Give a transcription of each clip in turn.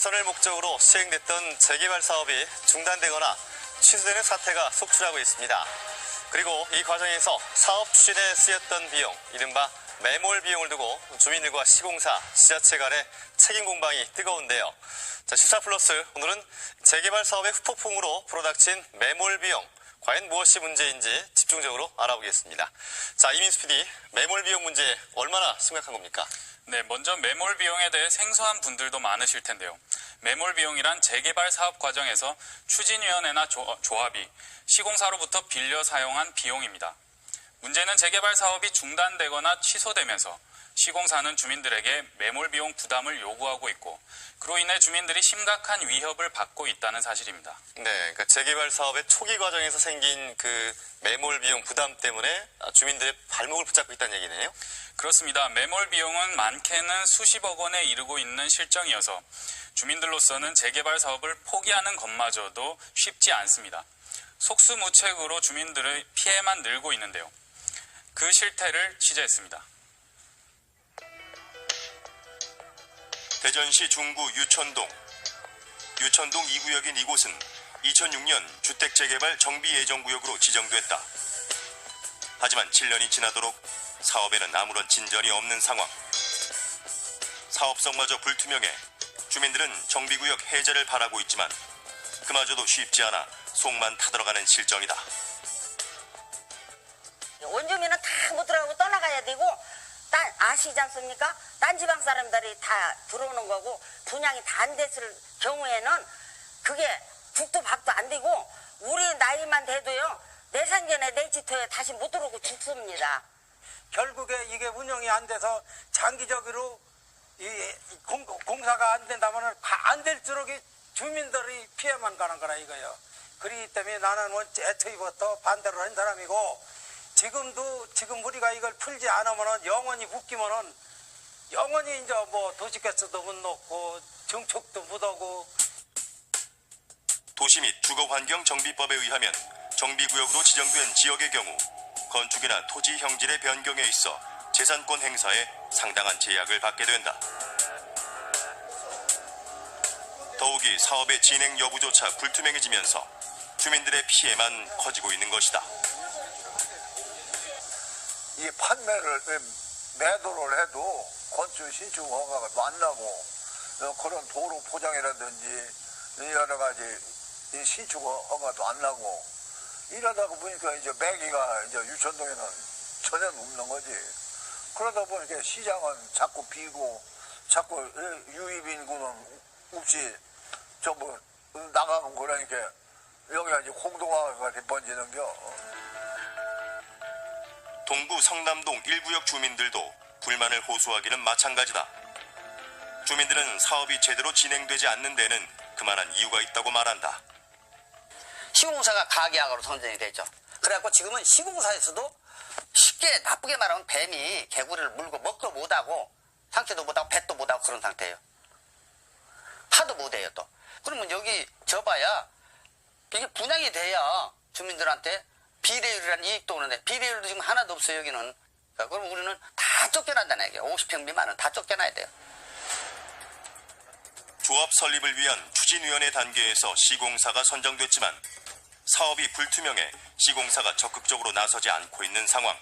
개선을 목적으로 시행됐던 재개발 사업이 중단되거나 취소되는 사태가 속출하고 있습니다. 그리고 이 과정에서 사업 추진에 쓰였던 비용, 이른바 매몰 비용을 두고 주민들과 시공사, 지자체 간의 책임 공방이 뜨거운데요. 자, 시사 플러스 오늘은 재개발 사업의 후폭풍으로 불어닥친 매몰 비용, 과연 무엇이 문제인지 집중적으로 알아보겠습니다. 자, 이민수 PD, 매몰 비용 문제 얼마나 심각한 겁니까? 네, 먼저 매몰 비용에 대해 생소한 분들도 많으실 텐데요. 매몰 비용이란 재개발 사업 과정에서 추진위원회나 조합이 시공사로부터 빌려 사용한 비용입니다. 문제는 재개발 사업이 중단되거나 취소되면서 시공사는 주민들에게 매몰 비용 부담을 요구하고 있고 그로 인해 주민들이 심각한 위협을 받고 있다는 사실입니다. 네, 그러니까 재개발 사업의 초기 과정에서 생긴 그 매몰 비용 부담 때문에 주민들의 발목을 붙잡고 있다는 얘기네요. 그렇습니다. 매몰 비용은 많게는 수십억 원에 이르고 있는 실정이어서 주민들로서는 재개발 사업을 포기하는 것마저도 쉽지 않습니다. 속수무책으로 주민들의 피해만 늘고 있는데요. 그 실태를 취재했습니다. 대전시 중구 유천동 2구역인 이곳은 2006년 주택재개발 정비예정구역으로 지정됐다. 하지만 7년이 지나도록 사업에는 아무런 진전이 없는 상황. 사업성마저 불투명해 주민들은 정비구역 해제를 바라고 있지만 그마저도 쉽지 않아 속만 타들어가는 실정이다. 원주민은 다 못 들어가고 떠나가야 되고 아시지 않습니까? 딴 지방 사람들이 다 들어오는 거고 분양이 다 안 됐을 경우에는 그게 국도 밥도 안 되고 우리 나이만 돼도요 내상전에 내지토에 다시 못 들어오고 죽습니다. 결국에 이게 운영이 안 돼서 장기적으로 이 공사가 안 된다면 안 될수록 주민들이 피해만 가는 거라 이거예요. 그렇기 때문에 나는 애초부터 반대로 한 사람이고 지금 우리가 이걸 풀지 않으면은 영원히 묶이면은 영원히 이제 뭐 도시가스도 못 넣고 정축도 못 하고. 도시 및 주거환경정비법에 의하면 정비구역으로 지정된 지역의 경우 건축이나 토지 형질의 변경에 있어 재산권 행사에 상당한 제약을 받게 된다. 더욱이 사업의 진행 여부조차 불투명해지면서 주민들의 피해만 커지고 있는 것이다. 이 판매를 매도를 해도 건축 신축 허가가 안 나고 그런 도로 포장이라든지 여러 가지 이 신축 허가도 안 나고 이러다가 보니까 이제 매기가 이제 유천동에는 전혀 없는 거지. 그러다 보니까 시장은 자꾸 비고 자꾸 유입 인구는 없이 전부 나가고 그러니까 여기가 이제 공동화가 번지는겨. 동구 성남동 1구역 주민들도 불만을 호소하기는 마찬가지다. 주민들은 사업이 제대로 진행되지 않는 데는 그만한 이유가 있다고 말한다. 시공사가 가계약으로 선정이 되죠. 그래갖고 지금은 시공사에서도 쉽게 나쁘게 말하면 뱀이 개구리를 물고 먹도 못하고 상체도 못하고 뱃도 못하고 그런 상태예요. 하도 못해요 또. 그러면 여기 져봐야 이게 분양이 돼야 주민들한테 비례율이라는 이익도 오는데 비례율도 지금 하나도 없어요 여기는. 그럼 우리는 다 쫓겨난다는 얘기예요. 50평 미만은 다 쫓겨나야 돼요. 조합 설립을 위한 추진위원회 단계에서 시공사가 선정됐지만 사업이 불투명해 시공사가 적극적으로 나서지 않고 있는 상황.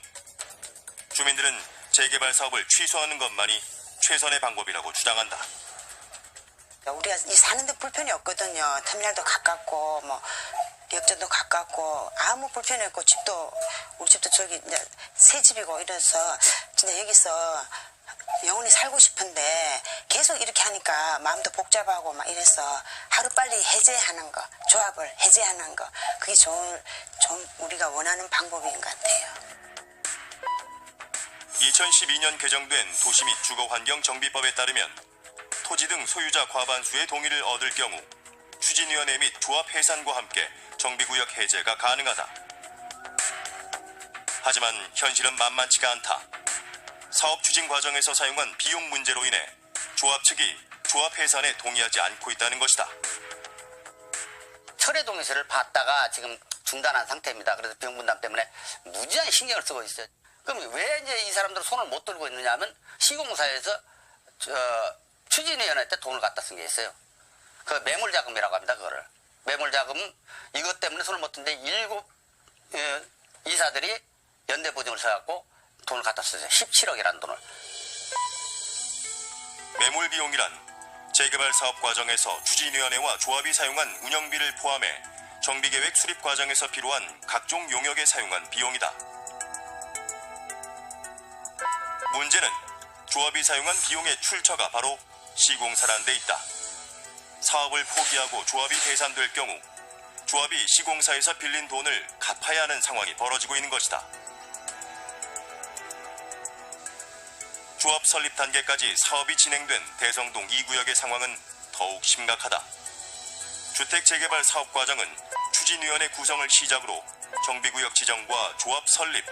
주민들은 재개발 사업을 취소하는 것만이 최선의 방법이라고 주장한다. 우리가 이 사는데 불편이 없거든요. 터미널도 가깝고 뭐 역전도 가깝고 아무 불편이 없고 우리 집도 저기 이제 새 집이고 이래서 진짜 여기서 영원히 살고 싶은데 계속 이렇게 하니까 마음도 복잡하고 막 이래서 하루빨리 해제하는 거, 조합을 해제하는 거 그게 좀 우리가 원하는 방법인 것 같아요. 2012년 개정된 도시 및 주거환경정비법에 따르면 토지 등 소유자 과반수의 동의를 얻을 경우 추진위원회 및 조합 해산과 함께 정비구역 해제가 가능하다. 하지만 현실은 만만치가 않다. 사업 추진 과정에서 사용한 비용 문제로 인해 조합 측이 조합 해산에 동의하지 않고 있다는 것이다. 철회 동의서를 받다가 지금 중단한 상태입니다. 그래서 비용 분담 때문에 무지한 신경을 쓰고 있어요. 그럼 왜 이제 이 사람들은 손을 못 들고 있느냐 하면 시공사에서 추진위원회 때 돈을 갖다 쓴 게 있어요. 그 매몰 자금이라고 합니다. 그거를. 매몰 자금 이것 때문에 손을 못 든데 7 이사들이 연대 보증을 서갖고 돈을 갖다 썼어요. 17억이라는 돈을. 매몰 비용이란 재개발 사업 과정에서 추진위원회와 조합이 사용한 운영비를 포함해 정비계획 수립 과정에서 필요한 각종 용역에 사용한 비용이다. 문제는 조합이 사용한 비용의 출처가 바로 시공사란 데 있다. 사업을 포기하고 조합이 해산될 경우 조합이 시공사에서 빌린 돈을 갚아야 하는 상황이 벌어지고 있는 것이다. 조합 설립 단계까지 사업이 진행된 대성동 2구역의 상황은 더욱 심각하다. 주택 재개발 사업 과정은 추진위원회 구성을 시작으로 정비구역 지정과 조합 설립,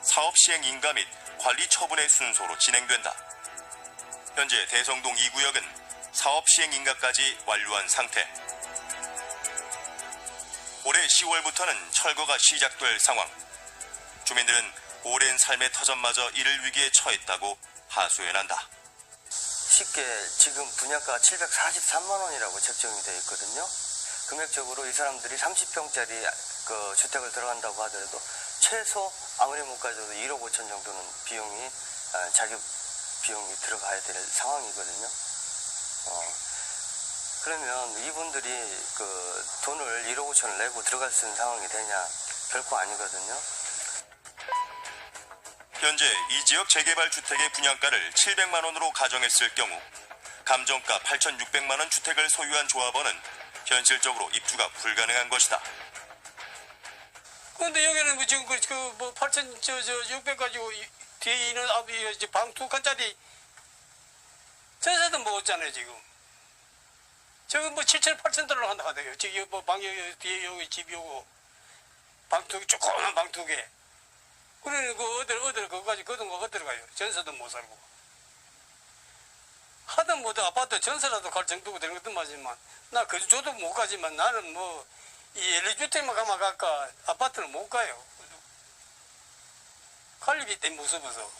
사업 시행 인가 및 관리 처분의 순서로 진행된다. 현재 대성동 2구역은 사업 시행 인가까지 완료한 상태. 올해 10월부터는 철거가 시작될 상황. 주민들은 오랜 삶의 터전마저 이를 위기에 처했다고 하소연한다. 쉽게 지금 분양가가 743만 원이라고 책정이 되어 있거든요. 금액적으로 이 사람들이 30평짜리 그 주택을 들어간다고 하더라도 최소 아무리 못 가져도 1억 5천 정도는 비용이 자기 비용이 들어가야 될 상황이거든요. 그러면 이분들이 그 돈을 1억 5천을 내고 들어갈 수 있는 상황이 되냐? 결코 아니거든요. 현재 이 지역 재개발 주택의 분양가를 700만 원으로 가정했을 경우 감정가 8,600만 원 주택을 소유한 조합원은 현실적으로 입주가 불가능한 것이다. 근데 여기는 뭐 지금 뭐 8,600 가지고 뒤에 있는 방 2칸짜리 전세도 먹었잖아요 지금. 저기 뭐 7,000, 8,000달러 한다 하대요. 지금 뭐 방 뒤에 여기 집이 오고 방 2개 조그만 방 2개. 그러니 그 어디를 그거까지 거둔 거 어디로 가요? 전세도 못 살고. 하든 뭐든 아파트 전세라도 갈 정도가 되는 것도 맞지만 나 그 저도 못 가지만 나는 뭐 이 LG주택만 가면 갈까 아파트는 못 가요. 갈 일이 때문에 무서워서.